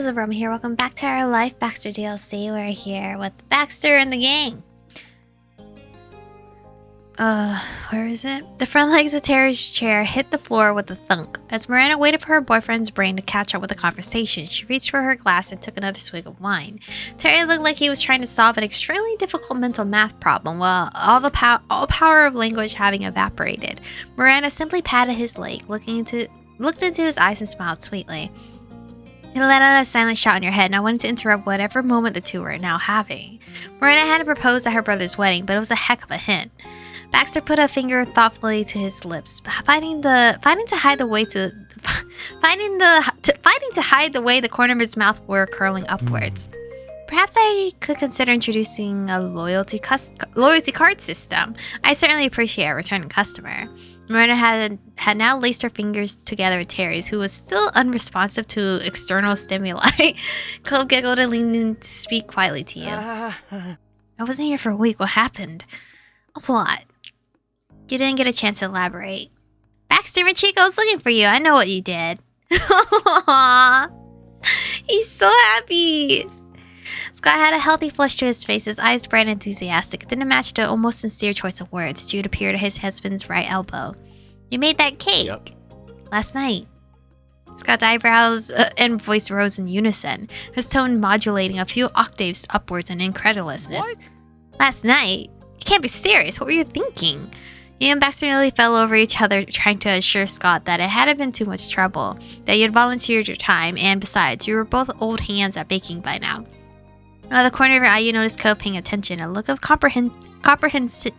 is Aromie here. Welcome back to our live Baxter DLC. We're here with Baxter and the gang. Where is it? The front legs of Terry's chair hit the floor with a thunk. As Miranda waited for her boyfriend's brain to catch up with the conversation, she reached for her glass and took another swig of wine. Terry looked like he was trying to solve an extremely difficult mental math problem, while all power of language having evaporated. Miranda simply patted his leg, looked into his eyes and smiled sweetly. He let out a silent shout in your head, and I wanted to interrupt whatever moment the two were now having. Miranda hadn't proposed at her brother's wedding, but it was a heck of a hint. Baxter put a finger thoughtfully to his lips, fighting to hide the way the corner of his mouth were curling upwards. Perhaps I could consider introducing a loyalty card system. I certainly appreciate a returning customer. Miranda had now laced her fingers together with Terry's, who was still unresponsive to external stimuli. Cole giggled and leaned in to speak quietly to you. I wasn't here for a week. What happened? A lot. You didn't get a chance to elaborate. Baxter Machiko, I was looking for you. I know what you did. Aww. He's so happy. Scott had a healthy flush to his face, his eyes bright and enthusiastic. It didn't match the almost sincere choice of words. Jude appeared at his husband's right elbow. You made that cake. Yep. Last night. Scott's eyebrows and voice rose in unison, his tone modulating a few octaves upwards in incredulousness. What? Last night? You can't be serious. What were you thinking? You and Baxter nearly fell over each other trying to assure Scott that it hadn't been too much trouble, that you had volunteered your time, and besides, you were both old hands at baking by now. Out of the corner of your eye, you noticed Cole paying attention, a look of comprehension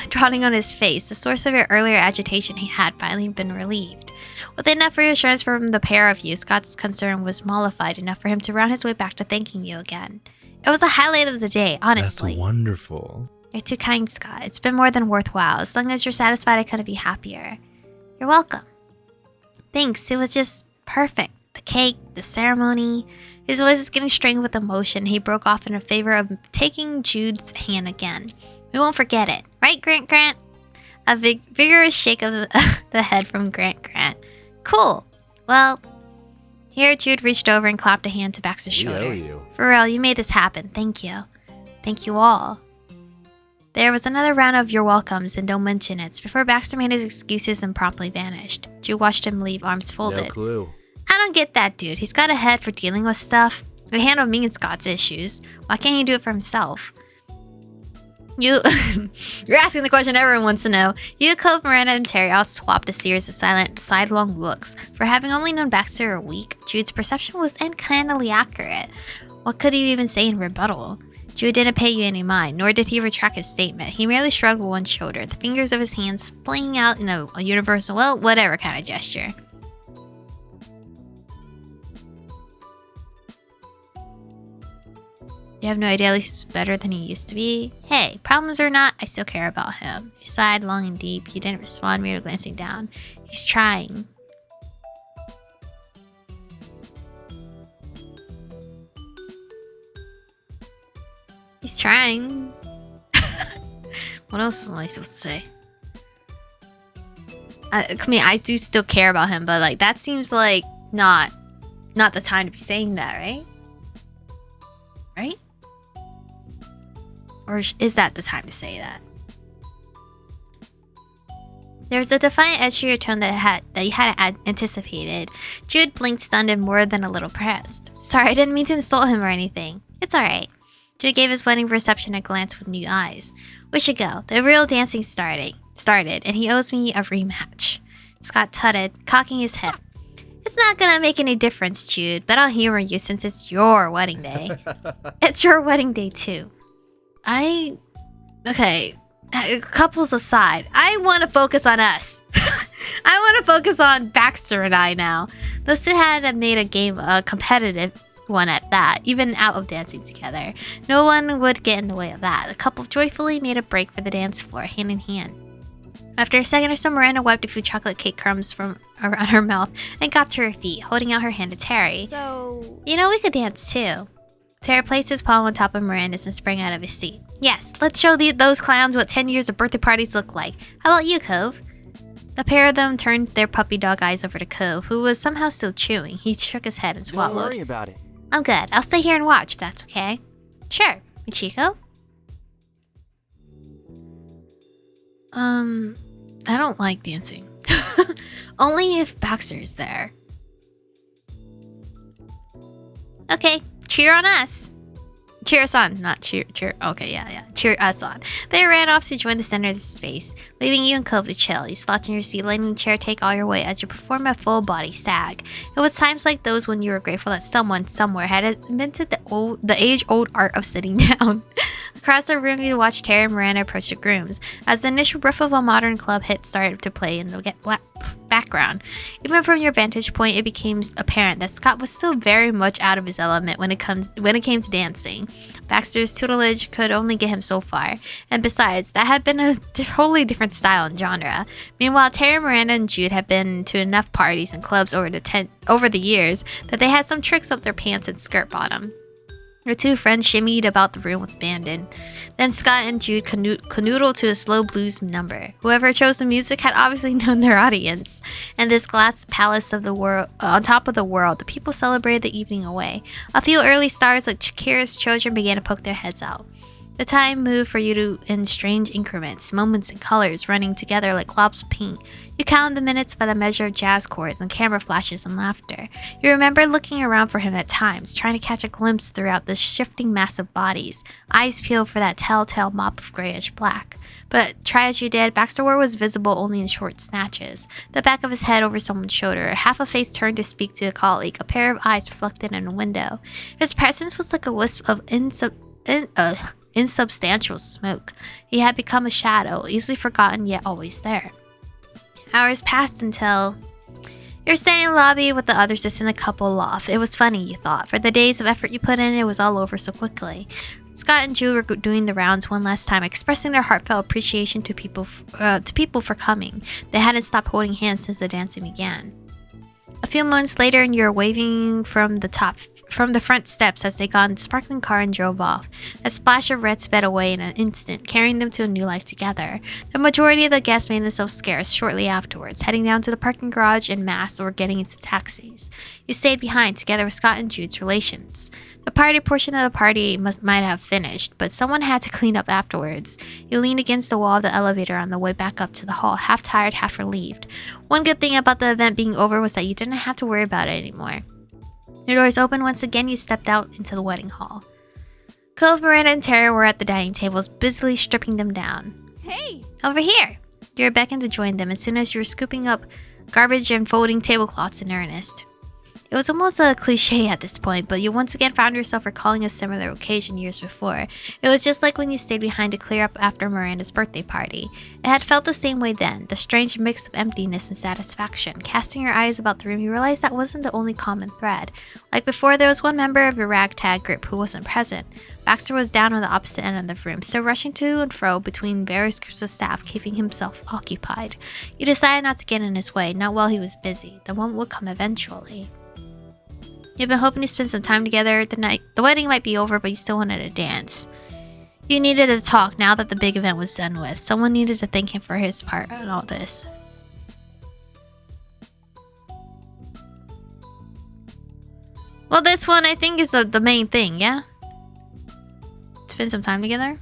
dawning on his face. The source of your earlier agitation had finally been relieved. With enough reassurance from the pair of you, Scott's concern was mollified enough for him to round his way back to thanking you again. It was a highlight of the day, honestly. That's wonderful. You're too kind, Scott. It's been more than worthwhile. As long as you're satisfied, I couldn't be happier. You're welcome. Thanks. It was just perfect. The cake, the ceremony. His voice is getting strained with emotion. He broke off in favor of taking Jude's hand again. We won't forget it. Right, Grant? A vigorous shake of the head from Grant. Cool. Well, here Jude reached over and clapped a hand to Baxter's shoulder. We owe you. For real, you made this happen. Thank you. Thank you all. There was another round of your welcomes, and don't mention it, before Baxter made his excuses and promptly vanished. Jude watched him leave, arms folded. No clue. I don't get that, dude. He's got a head for dealing with stuff. He handled me and Scott's issues. Why can't he do it for himself? You're asking the question everyone wants to know. You, Cove, Miranda, and Terry all swapped a series of silent, sidelong looks. For having only known Baxter a week, Jude's perception was uncannily accurate. What could he even say in rebuttal? Jude didn't pay you any mind, nor did he retract his statement. He merely shrugged with one shoulder, the fingers of his hands flinging out in a universal, well, whatever kind of gesture. You have no idea at least he's better than he used to be. Hey, problems or not, I still care about him. He sighed long and deep. He didn't respond, merely glancing down. He's trying. He's trying. What else am I supposed to say? I mean, I do still care about him, but like that seems like not the time to be saying that, right? Right? Or is that the time to say that? There was a defiant edge to your tone that you hadn't anticipated. Jude blinked, stunned and more than a little pressed. Sorry, I didn't mean to insult him or anything. It's alright. Jude gave his wedding reception a glance with new eyes. We should go. The real dancing started, and he owes me a rematch. Scott tutted, cocking his head. It's not gonna make any difference, Jude, but I'll humor you since it's your wedding day. It's your wedding day, too. Okay, couples aside, I want to focus on us. I want to focus on Baxter and I now. Those two had made a game a competitive one at that, even out of dancing together. No one would get in the way of that. The couple joyfully made a break for the dance floor, hand in hand. After a second or so, Miranda wiped a few chocolate cake crumbs from around her mouth and got to her feet, holding out her hand to Terry. So... You know, we could dance too. Terry placed his palm on top of Miranda's and sprang out of his seat. Yes, let's show those clowns what 10 years of birthday parties look like. How about you, Cove? The pair of them turned their puppy dog eyes over to Cove, who was somehow still chewing. He shook his head and swallowed. Don't worry about it. I'm good. I'll stay here and watch, if that's okay. Sure. Michiko? I don't like dancing. Only if Baxter is there. Okay, cheer on us. Cheer us on, not cheer. Okay, yeah. Cheer us on. They ran off to join the center of the space, leaving you and Cove to chill. You slouch in your seat, letting the chair take all your weight as you perform a full body sag. It was times like those when you were grateful that someone somewhere had invented the age-old art of sitting down. Across the room, you watched Terry and Miranda approach the grooms as the initial riff of a modern club hit started to play in the background. Even from your vantage point, it became apparent that Scott was still very much out of his element when it came to dancing. Baxter's tutelage could only get him so far, and besides, that had been a totally different style and genre. Meanwhile, Terry, Miranda, and Jude had been to enough parties and clubs over the years that they had some tricks up their pants and skirt bottom. Your two friends shimmied about the room with abandon. Then Scott and Jude canoodled to a slow blues number. Whoever chose the music had obviously known their audience. And this glass palace of the world, on top of the world, the people celebrated the evening away. A few early stars like Shakira's children began to poke their heads out. The time moved for you in strange increments, moments and colors running together like globs of paint. You counted the minutes by the measure of jazz chords and camera flashes and laughter. You remember looking around for him at times, trying to catch a glimpse throughout the shifting mass of bodies, eyes peeled for that telltale mop of grayish black. But try as you did, Baxter was visible only in short snatches. The back of his head over someone's shoulder, half a face turned to speak to a colleague, a pair of eyes reflected in a window. His presence was like a wisp of insubstantial smoke. He had become a shadow, easily forgotten yet always there. Hours passed until you're standing in the lobby with the others just in the couple loft. It was funny, you thought. For the days of effort you put in, it was all over so quickly. Scott and Jude were doing the rounds one last time, expressing their heartfelt appreciation to people for coming. They hadn't stopped holding hands since the dancing began. A few months later, and you're waving from the front steps as they got in the sparkling car and drove off. A splash of red sped away in an instant, carrying them to a new life together. The majority of the guests made themselves scarce shortly afterwards, heading down to the parking garage en masse or getting into taxis. You stayed behind together with Scott and Jude's relations. The party portion of the party might have finished, but someone had to clean up afterwards. You leaned against the wall of the elevator on the way back up to the hall, half tired, half relieved. One good thing about the event being over was that you didn't have to worry about it anymore. Your doors opened once again, you stepped out into the wedding hall. Cove, Miranda, and Tara were at the dining tables, busily stripping them down. Hey! Over here! You were beckoned to join them as soon as you were scooping up garbage and folding tablecloths in earnest. It was almost a cliche at this point, but you once again found yourself recalling a similar occasion years before. It was just like when you stayed behind to clear up after Miranda's birthday party. It had felt the same way then, the strange mix of emptiness and satisfaction. Casting your eyes about the room, you realized that wasn't the only common thread. Like before, there was one member of your ragtag group who wasn't present. Baxter was down on the opposite end of the room, still rushing to and fro between various groups of staff, keeping himself occupied. You decided not to get in his way, not while he was busy. The moment would come eventually. You've been hoping to spend some time together. The wedding might be over, but you still wanted to dance. You needed to talk now that the big event was done with. Someone needed to thank him for his part in all this. Well, this one I think is the main thing, yeah? Spend some time together?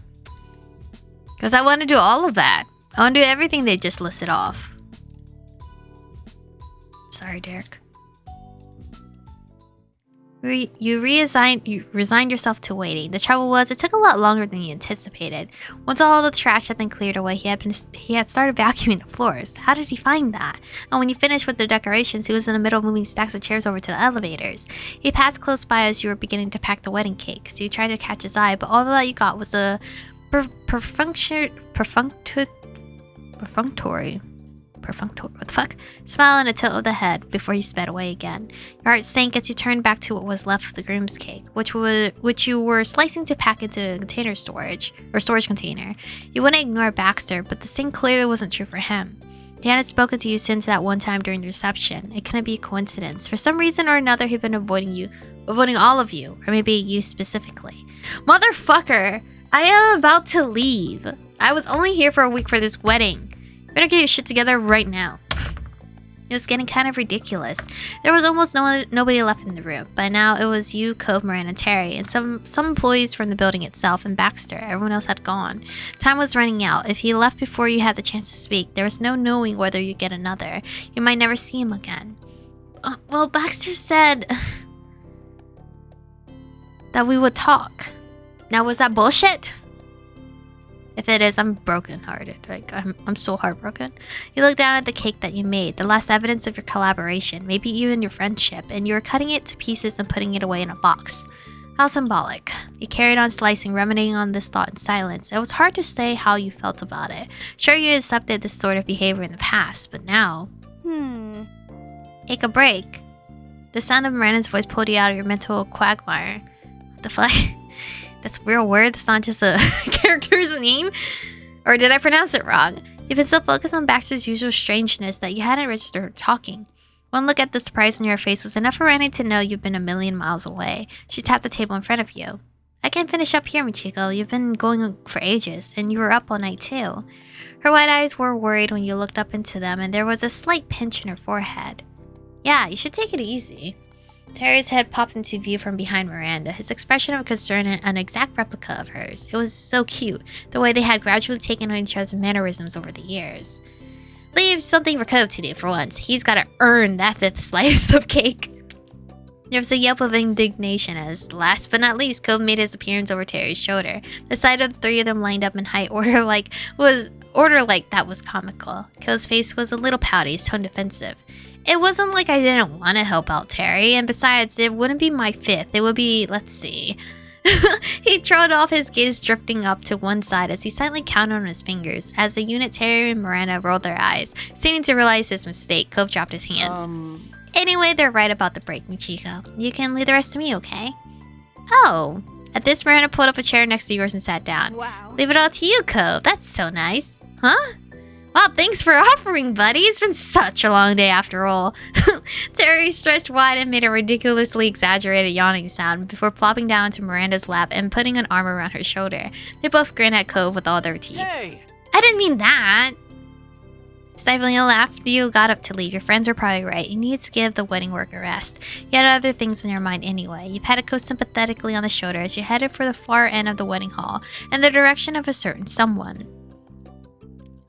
Because I want to do all of that. I want to do everything they just listed off. Sorry, Derek. You resigned yourself to waiting. The trouble was, it took a lot longer than you anticipated. Once all the trash had been cleared away, he had started vacuuming the floors. How did he find that? And when you finished with the decorations, he was in the middle of moving stacks of chairs over to the elevators. He passed close by as you were beginning to pack the wedding cake, so you tried to catch his eye, but all that you got was a perfunctory what the fuck? Smile and a tilt of the head before he sped away again. Your heart sank as you turned back to what was left of the groom's cake, which you were slicing to pack into a container storage container. You wouldn't ignore Baxter, but the same clearly wasn't true for him. He hadn't spoken to you since that one time during the reception. It couldn't be a coincidence. For some reason or another, he'd been avoiding all of you, or maybe you specifically. Motherfucker! I am about to leave. I was only here for a week for this wedding. Better get your shit together right now. It was getting kind of ridiculous. There was almost nobody left in the room. By now, it was you, Cove, Miranda, and Terry, and some employees from the building itself, and Baxter. Everyone else had gone. Time was running out. If he left before you had the chance to speak, there was no knowing whether you'd get another. You might never see him again. Well, Baxter said that we would talk. Now, was that bullshit? If it is, I'm brokenhearted. Like, I'm so heartbroken. You look down at the cake that you made, the last evidence of your collaboration, maybe even your friendship, and you were cutting it to pieces and putting it away in a box. How symbolic. You carried on slicing, ruminating on this thought in silence. It was hard to say how you felt about it. Sure, you accepted this sort of behavior in the past, but now... Take a break. The sound of Miranda's voice pulled you out of your mental quagmire. What the fuck? That's a real word. That's not just a character's name. Or did I pronounce it wrong? You've been so focused on Baxter's usual strangeness that you hadn't registered her talking. One look at the surprise in your face was enough for Randy to know you've been a million miles away. She tapped the table in front of you. I can't finish up here, Michiko. You've been going for ages, and you were up all night too. Her white eyes were worried when you looked up into them, and there was a slight pinch in her forehead. Yeah, you should take it easy. Terry's head popped into view from behind Miranda, his expression of concern an exact replica of hers. It was so cute, the way they had gradually taken on each other's mannerisms over the years. Leave something for Cove to do for once. He's gotta earn that 5th slice of cake. There was a yelp of indignation as, last but not least, Cove made his appearance over Terry's shoulder. The sight of the three of them lined up in height order like that was comical. Cove's face was a little pouty, his tone defensive. It wasn't like I didn't want to help out Terry, and besides, it wouldn't be my 5th. It would be, let's see. He trailed off, his gaze drifting up to one side as he silently counted on his fingers. As the unit Terry and Miranda rolled their eyes, seeming to realize his mistake, Cove dropped his hands. Anyway, they're right about the break, Michiko. You can leave the rest to me, okay? Oh. At this, Miranda pulled up a chair next to yours and sat down. Wow. Leave it all to you, Cove. That's so nice. Huh? Well, thanks for offering, buddy. It's been such a long day after all. Terry stretched wide and made a ridiculously exaggerated yawning sound before plopping down into Miranda's lap and putting an arm around her shoulder. They both grinned at Cove with all their teeth. Hey! I didn't mean that. Stifling a laugh, you got up to leave. Your friends were probably right. You needed to give the wedding work a rest. You had other things on your mind anyway. You patted Cove sympathetically on the shoulder as you headed for the far end of the wedding hall in the direction of a certain someone.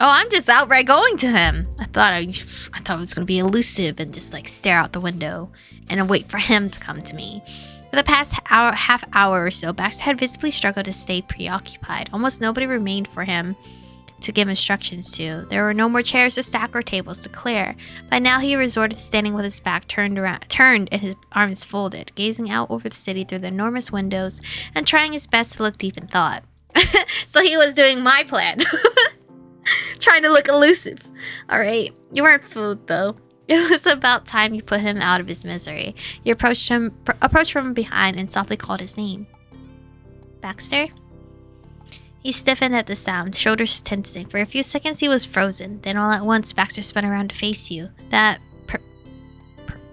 Oh, I'm just outright going to him. I thought it was going to be elusive and just like stare out the window and wait for him to come to me. For the past half hour or so, Baxter had visibly struggled to stay preoccupied. Almost nobody remained for him to give instructions to. There were no more chairs to stack or tables to clear. By now, he resorted to standing with his back turned and his arms folded, gazing out over the city through the enormous windows and trying his best to look deep in thought. So he was doing my plan. Trying to look elusive. Alright, you weren't fooled though. It was about time you put him out of his misery. You approached from behind and softly called his name. Baxter? He stiffened at the sound, shoulders tensing. For a few seconds he was frozen. Then all at once Baxter spun around to face you. That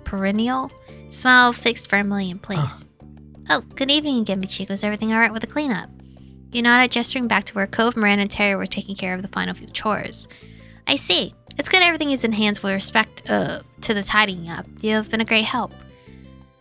perennial smile fixed firmly in place. Oh, good evening again, Michiko. Is everything alright with the cleanup? You nodded, gesturing back to where Cove, Miranda, and Terry were taking care of the final few chores. I see. It's good everything is in hands with respect to the tidying up. You have been a great help.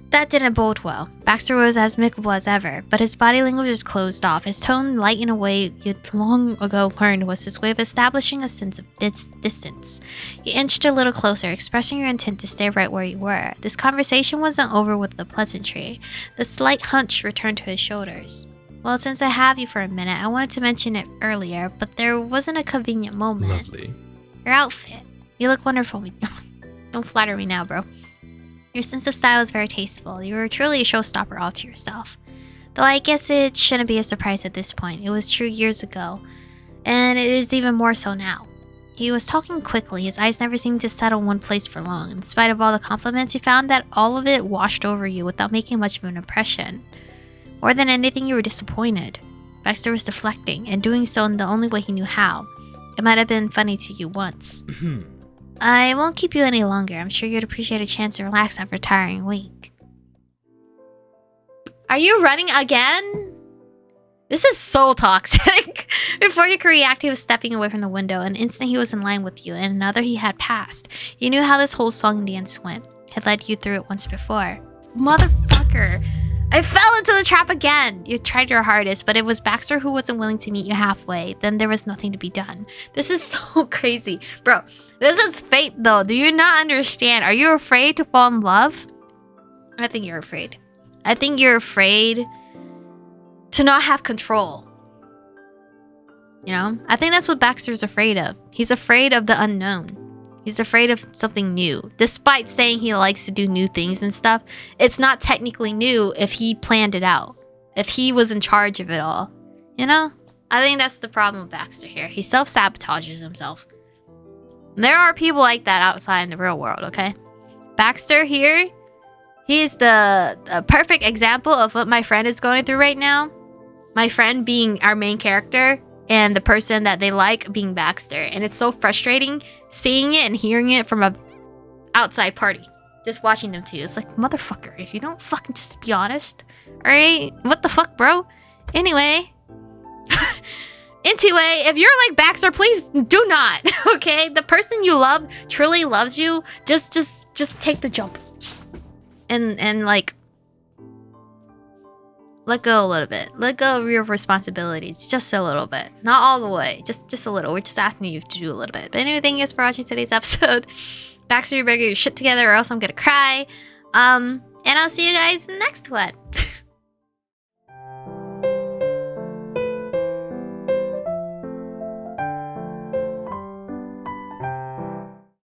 That didn't bode well. Baxter was as amicable as ever, but his body language was closed off, his tone light in a way you'd long ago learned was his way of establishing a sense of distance. You inched a little closer, expressing your intent to stay right where you were. This conversation wasn't over with the pleasantry. The slight hunch returned to his shoulders. Well, since I have you for a minute, I wanted to mention it earlier, but there wasn't a convenient moment. Lovely. Your outfit. You look wonderful. Don't flatter me now, bro. Your sense of style is very tasteful. You were truly a showstopper all to yourself. Though I guess it shouldn't be a surprise at this point. It was true years ago, and it is even more so now. He was talking quickly. His eyes never seemed to settle in one place for long. In spite of all the compliments, you found that all of it washed over you without making much of an impression. More than anything, you were disappointed. Baxter was deflecting, and doing so in the only way he knew how. It might have been funny to you once. I won't keep you any longer. I'm sure you'd appreciate a chance to relax after a tiring week. Are you running again? This is so toxic. Before you could react, he was stepping away from the window. An instant he was in line with you, and another he had passed. You knew how this whole song and dance went. Had led you through it once before. Motherfucker. I fell into the trap again. You tried your hardest, but it was Baxter who wasn't willing to meet you halfway. Then there was nothing to be done. This is so crazy. Bro, this is fate though. Do you not understand? Are you afraid to fall in love? I think you're afraid. I think you're afraid to not have control. You know? I think that's what Baxter's afraid of. He's afraid of the unknown. He's afraid of something new. Despite saying he likes to do new things and stuff, it's not technically new if he planned it out. If he was in charge of it all. You know? I think that's the problem with Baxter here. He self-sabotages himself. There are people like that outside in the real world, okay? Baxter here, he is the perfect example of what my friend is going through right now. My friend being our main character, and the person that they like being Baxter. And it's so frustrating seeing it and hearing it from a outside party. Just watching them too. It's like, motherfucker, if you don't fucking just be honest. Alright? What the fuck, bro? Anyway. If you're like Baxter, please do not. Okay? The person you love truly loves you. Just take the jump. And like, let go a little bit. Let go of your responsibilities. Just a little bit. Not all the way. Just a little. We're just asking you to do a little bit. But anyway, thank you guys for watching today's episode. Baxter, you better get your shit together or else I'm gonna cry. And I'll see you guys in the next one.